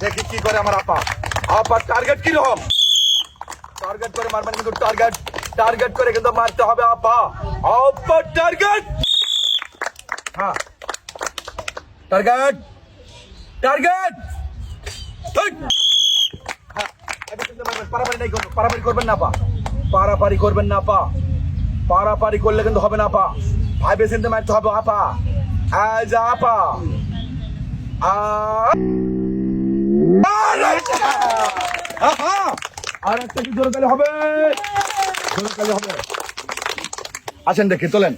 দেখি কি করে আমার আপা। আপা টার্গেট কি রকম? টার্গেট করে মারবেন কিন্তু টার্গেট করে কিন্তু মারতে হবে আপা। আপা টার্গেট, হ্যাঁ টার্গেট টার্গেট। পারাপারি করবেন না আপা, পারাপারি করবেন না আপা। পারাপারি করলে কিন্তু হবে না আপা, ভাইবে চিনতে মারতে হবে আপা। আজ আপা আর একটা কি জোরে তালে হবে, জোরে তালে হবে। আসেন দেখি তোলেন,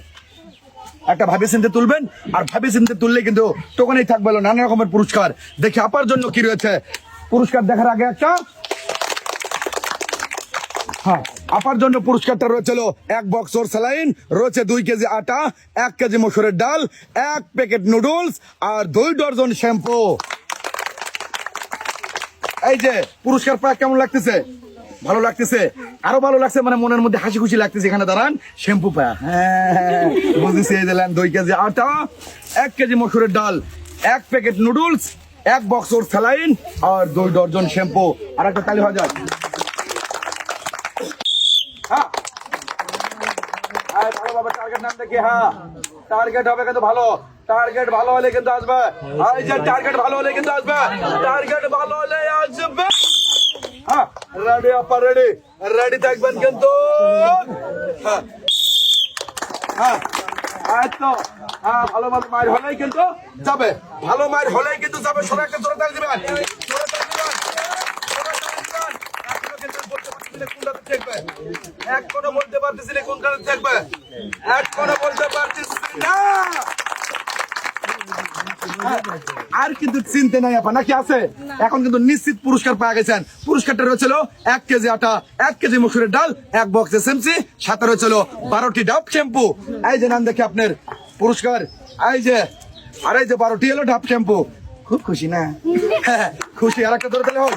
একটা ভাবি চিনতে তুলবেন, আর ভাবি চিনতে তুললে কিন্তু টোকানেই থাকবে নানা রকমের পুরস্কার। দেখি আপার জন্য কি রয়েছে পুরস্কার। দেখার আগে একটা, হ্যাঁ আপার জন্য পুরস্কারটা রয়েছিল 1 বক্স ওর স্যালাইন, রয়েছে 2 কেজি আটা, 1 কেজি মসুরের ডাল, 1 প্যাকেট নুডলস আর 2 ডজন শ্যাম্পু। এই যে পুরস্কার পাওয়া কেমন লাগতেছে? ভালো লাগতেছে? আরো ভালো লাগছে মানে মনের মধ্যে হাসি খুশি লাগতেছে। এখানে দাঁড়ান, শ্যাম্পু পায়া, হ্যাঁ বুঝেছি। এই দিলেন 2 কেজি আটা, 1 কেজি মসুরের ডাল, 1 প্যাকেট নুডলস, 1 বক্স ওর স্যালাইন আর 2 ডজন শ্যাম্পু। আর একটা তালি হয়ে যায়। ভালোভাবে টার্গেট নাম দেখি, হ্যাঁ টার্গেট হবে কিন্তু ভালো। টার্গেট ভালো হলে কিন্তু আসবে। এই যে টার্গেট ভালো হলে কিন্তু আসবে, টার্গেট ভালো হলে আসবে। হ্যাঁ রেডি আপা, রেডি রেডি থাকবেন কিন্তু। হ্যাঁ হ্যাঁ তো হ্যাঁ, ভালো ভালো মার হলেই কিন্তু যাবে, ভালো মার হলেই কিন্তু যাবে। সবাই একটা জোরে তালি দিবেন, জোরে তালি দিবেন। এখনো বলতে পারতেছি না কোনখানে থাকবে, এখনো বলতে পারতেছি না। আর কিন্তু চিনতে নাই আপা, নাকি আছে? এখন কিন্তু নিশ্চিত পুরস্কার পাওয়া গেছেন। পুরস্কারটা রয়েছিল 1 কেজি আটা, 1 কেজি মসুরের ডাল, 1 বক্স এসএমসি, সাথে রয়েছিল 12টি ডাব শ্যাম্পু। এই যে নাম দেখে আপনার পুরস্কার, এই যে আর এই যে 12টি হলো ডাব শ্যাম্পু। খুব খুশি না? হ্যাঁ খুশি। আর একটা ধরে তাহলে হোক।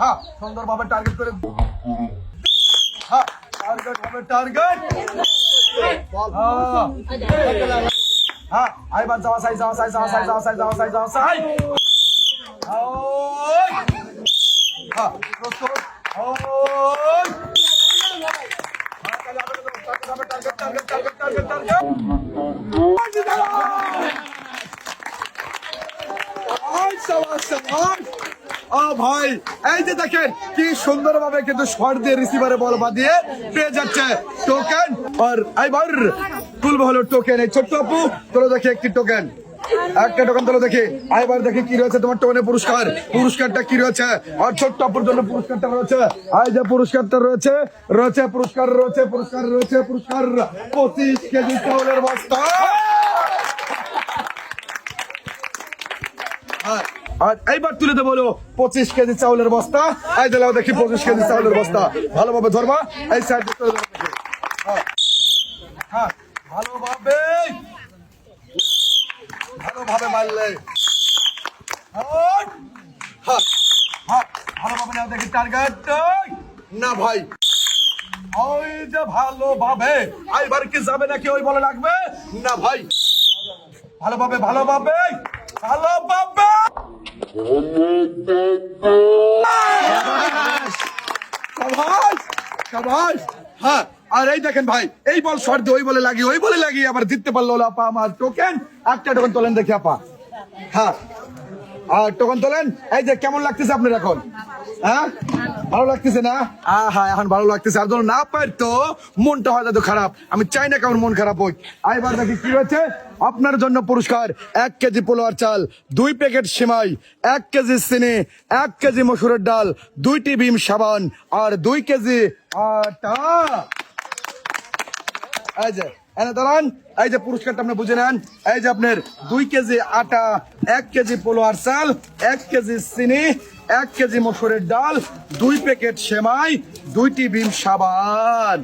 হ্যাঁ সুন্দরভাবে টার্গেট করে, হ্যাঁ টার্গেট হবে, টার্গেট। হ্যাঁ আইবার যাওয়া সাই, যাওয়া সাই, যাওয়া সাই, যাওয়া সাই, যাওয়া সাই, যাওয়া সাই। হ্যাঁ প্রস্তুত। Target target target target target. ও ভাই এই যে দেখেন কি সুন্দর ভাবে কিন্তু শর্ট দিয়ে রিসিভারে বল বাঁধিয়ে পেয়ে যাচ্ছে টোকেন। আর এইবার তুলবে হলো টোকেন। এই ছোট্ট আপু তোলো দেখি একটি টোকেন, একটা টোকেন তোলো দেখি। এবার দেখি কি রয়েছে তোমার টোকেনের পুরস্কার, পুরস্কারটা কি রয়েছে। আর ছোট্ট আপুর জন্য পুরস্কারটা রয়েছে, এই যে পুরস্কারটা রয়েছে, রয়েছে পুরস্কার, রয়েছে পুরস্কার, রয়েছে পুরস্কার 25 কেজি চাউলের বস্তা। আর এইবার তুলে দেবো 25 কেজি চাউলের বস্তা। এই দিলাও দেখি 25 কেজি চাউলের বস্তা। ভালোভাবে ধরবা, এই সাইড হ্যাঁ ভালোভাবে, ভালোভাবে মারলে, হ্যাঁ হ্যাঁ ভালোভাবে নাও দেখি টার্গেট না ভাই। ওই যে ভালোভাবে এইবার কি যাবে নাকি ওই বলে লাগবে না ভাই। ভালোভাবে ভালোভাবে ভালোভাবে। হ্যাঁ আর এই দেখেন ভাই, এই বল শর্ট দিয়ে ওই বলে লাগিয়ে, ওই বলে লাগিয়ে আবার জিততে পারলো আপা আমার টোকেন। একটা টোকেন তোলেন দেখি আপা, হ্যাঁ আর টোকেন তোলেন। এই যে কেমন লাগতেছে আপনার এখন? হ্যাঁ ভালো লাগতেছে না? হ্যাঁ এখন ভালো লাগতেছে। আর ধরো না পারতো মনটা হয় তো খারাপ, আমি চাই না কেমন মন খারাপ হোক। এবার দেখি কি হয়েছে আপনার জন্য পুরস্কার। 1 কেজি পোলোয়ার চাল, 2 প্যাকেট সেমাই, 1 কেজি চিনি, 1 কেজি মসুরের ডাল, 2টি ভীম সাবান আর 2 কেজি আটা। এই যে এনে দাঁড়ান, এই যে পুরস্কারটা আপনি বুঝে নেন। এই যে আপনার 2 কেজি আটা, 1 কেজি পোলোয়ার চাল, 1 কেজি চিনি, 1 কেজি মসুরের ডাল, 2 প্যাকেট সেমাই, 2টি ভীম সাবান।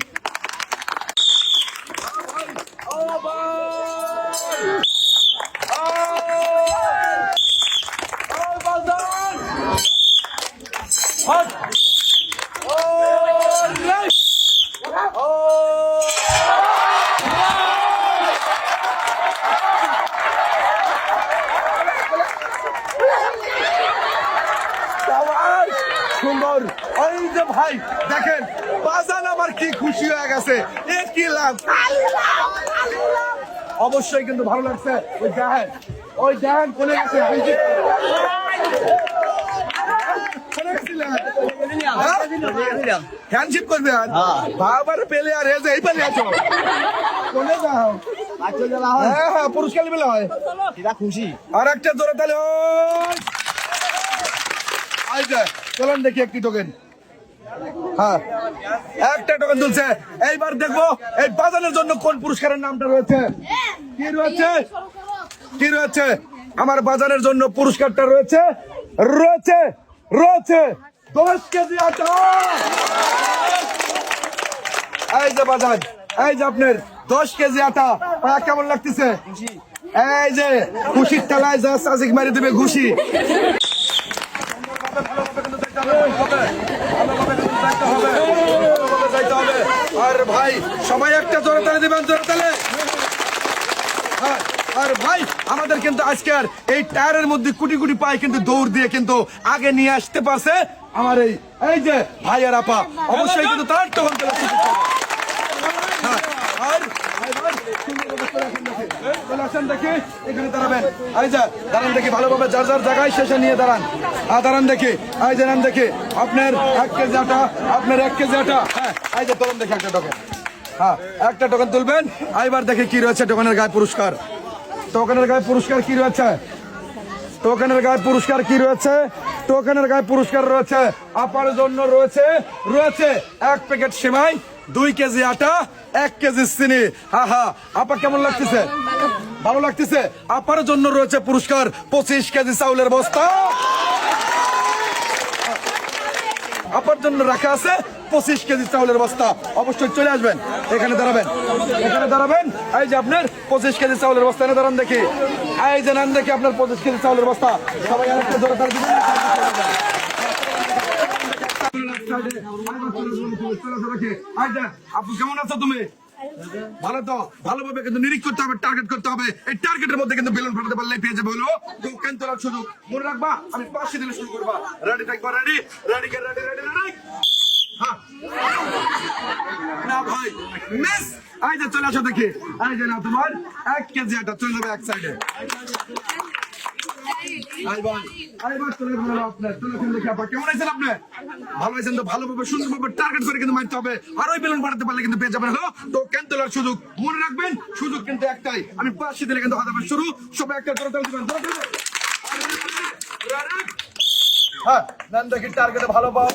আর ওই যে ভাই দেখেন বাজান আমার কি খুশি হয়ে গেছে, এ কি লাভ, অবশ্যই কিন্তু ভালো লাগছে। ওই দেখেন কোনে গেছে, হ্যান্ডশিপ করবে আর বাবার পেলে আর এসে এই পেলে আছো কোনে যাও, হ্যাঁ হ্যাঁ পুরস্কার পেলে হয় খুশি। আর একটা জোরে তাহলে চলেন দেখি একটি টোকেন, হ্যাঁ একটা টোকেন তুলছে। এইবার দেখবো এই বাজানের জন্য কোন পুরস্কারের নামটা রয়েছে, কি রয়েছে, কি রয়েছে আমার বাজারের জন্য পুরস্কারটা রয়েছে, রয়েছে রয়েছে 10 কেজি আটা। এই যে বাজার, এই যে আপনার 10 কেজি আটা, কেমন লাগতেছে? এই যে খুশির ঠেলায় যা সাজিক মারি দেবে ঘুষি। আর ভাই সবাই একটা জোরে তালে দিবেন, জোরে তালে। আর ভাই আমাদের কিন্তু আজকের এই টায়ারের মধ্যে কোটি কোটি পাই কিন্তু দৌড় দিয়ে কিন্তু আগে নিয়ে আসতে পারছে আমার এই যে ভাই আর আপা, অবশ্যই কিন্তু তার তখন দেখি এখানে দাঁড়াবেন, এই যে দাঁড়ান দেখি ভালোভাবে যার যার জায়গায় শেষে নিয়ে দাঁড়ান, দাঁড়ান দেখি, এই যে নাম দেখি আপনার 1 কেজি আটা, আপনার 1 কেজি আটা, হ্যাঁ এই যে তোলেন দেখি একটা টোকেন, হ্যাঁ একটা টোকেন তুলবেন। এবার দেখি কি রয়েছে টোকেনের গায়ে পুরস্কার, টোকেনের গায়ে পুরস্কার কি রয়েছে, টোকেনের গায়ে পুরস্কার কি রয়েছে, টোকেনের গায়ে পুরস্কার রয়েছে আপার জন্য রয়েছে, রয়েছে 1 প্যাকেট সেমাই, 2 কেজি আটা, 1 কেজি চিনি। হ্যাঁ আপা কেমন লাগতেছে, ভালো লাগতেছে? আপার জন্য রয়েছে পুরস্কার 25 কেজি চাউলের বস্তা, আপার জন্য রাখা আছে 25 কেজি চাউলের বস্তা। অবশ্যই চলে আসবেন, এখানে দাঁড়াবেন, এখানে দাঁড়াবেন। এই যে আপনার 25 কেজি চাউলের বস্তা, এনে দাঁড়ান দেখি, এই যে নাম দেখি আপনার 25 কেজি চাউলের বস্তা। সবাই আরেকটা জোরে তালি দিবেন। আপু কেমন আছো তুমি? ভালো তো, ভালোভাবে কিন্তু নিরীক্ষ করতে হবে, টার্গেট করতে হবে। এই টার্গেটের মধ্যে কিন্তু বেলুন ফাটাতে পারলে পেয়ে যাবে হলো টোকেন তোলার সুযোগ। মনে রাখবা আমি 5 দিলে শুরু করবা, রেডি থাকবা, ready ready ready ready ready. না ভাই মিস, এই যে চলে আসো দেখি, এই যে না তোমার 1 কেজি আটা চলে যাবে এক সাইডে। কেমন আছেন আপনি? ভালো আছেন তো? ভালোভাবে সুন্দরভাবে টার্গেট করে কিন্তু মারতে হবে, আর ওই বেলুন ফাটাতে পারলে কিন্তু পেয়ে যাবেন হলো টোকেন তোলার সুযোগ। মনে রাখবেন সুযোগ কিন্তু একটাই, আমি 5 দিলে কিন্তু হাতে শুরু। সবাই একটা জোরে তালি দিবেন, হ্যাঁ নাম দেখি টার্গেটে ভালো পাও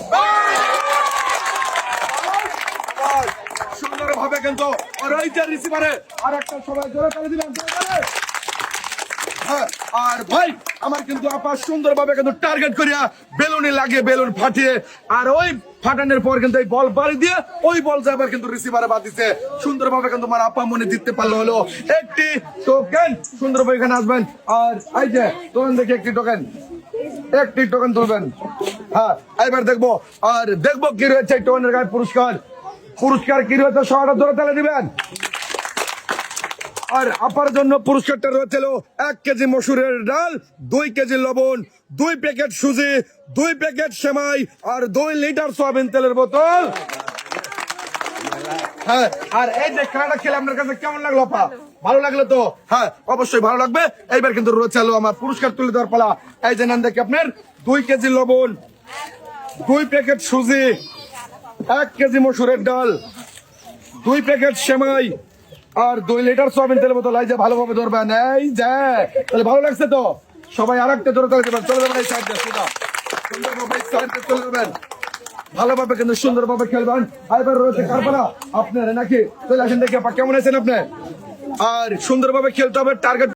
সুন্দরভাবে কিন্তু, আর ওই যে রিসিভারে আর একটা সবাই জোরে তালি দিবেন। আর ভাই আমার কিন্তু আপা সুন্দরভাবে কিন্তু টার্গেট করিয়া বেলুনে লাগিয়ে বেলুন ফাটিয়ে, আর ওই ফাটানোর পর কিন্তু এই বল বাড়ি দিয়ে ওই বল যাবার কিন্তু রিসিভারে বাঁধিছে সুন্দরভাবে কিন্তু আমার আপা মনে জিততে পারলো হলো একটি টোকেন। সুন্দরভাবে এখানে আসবেন, আর এই যে তোলেন দেখি একটি টোকেন, একটি টোকেন তুলবেন। হ্যাঁ এবার দেখবো, আর দেখবো কি রয়েছে এই টোকেনের গায়ে পুরস্কার, পুরস্কার কি রয়েছে সবাই ধরে তালে দিবেন। আর আপার জন্য পুরস্কারটা রয়েছে 1 কেজি মসুরের ডাল, 2 কেজি লবণ, 2 প্যাকেট সুজি, 2 প্যাকেট সেমাই, আর 2 লিটার সয়াবিন তেলের বোতল। হ্যাঁ আর এই যে খেলাটা খেলে আপনার কাছে কেমন লাগলো আপা? ভালো লাগলো তো? হ্যাঁ অবশ্যই ভালো লাগবে। এইবার কিন্তু রয়েছে আমার পুরস্কার তুলে দেওয়ার পালা। এই যে নেন দেখি আপনার 2 কেজি লবণ, 2 প্যাকেট সুজি, 1 কেজি মসুরের ডাল, 2 প্যাকেট সেমাই, আর 2 লিটার সয়াবিন তেলের বোতল। এই যে ভালোভাবে ধরবেন, এই যে তাহলে ভালো লাগছে তো? সবাই আর একটা জোরে তালি দেবেন, চলে যাবেন এই সাইডে, সুন্দরভাবে এই সাইডে চলে যাবেন, ভালোভাবে কিন্তু সুন্দরভাবে খেলবেন। এবার রয়েছে কারপালা আপনার নাকি, চলে আসেন দেখি আপা কেমন আছেন আপনি? আর সুন্দরভাবে খেলতে হবে, টার্গেট